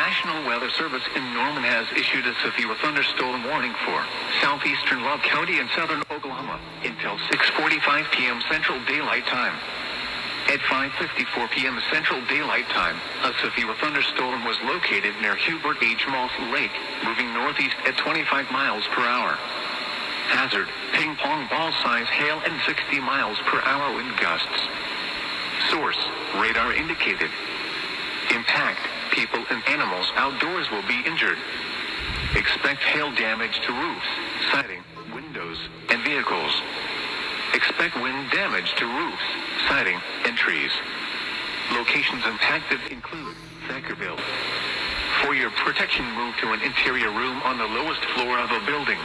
National Weather Service in Norman has issued a severe thunderstorm warning for southeastern Love County and southern Oklahoma until 6:45 p.m. Central Daylight Time. At 5:54 p.m. Central Daylight Time, a severe thunderstorm was located near Hubert H. Moss Lake, moving northeast at 25 miles per hour. Hazard, ping pong ball size hail and 60 miles per hour wind gusts. Source, radar indicated. Impact, people and animals outdoors will be injured. Expect hail damage to roofs, siding, windows, and vehicles. Expect wind damage to roofs, siding, and trees. Locations impacted include Thackerville. For your protection, move to an interior room on the lowest floor of a building.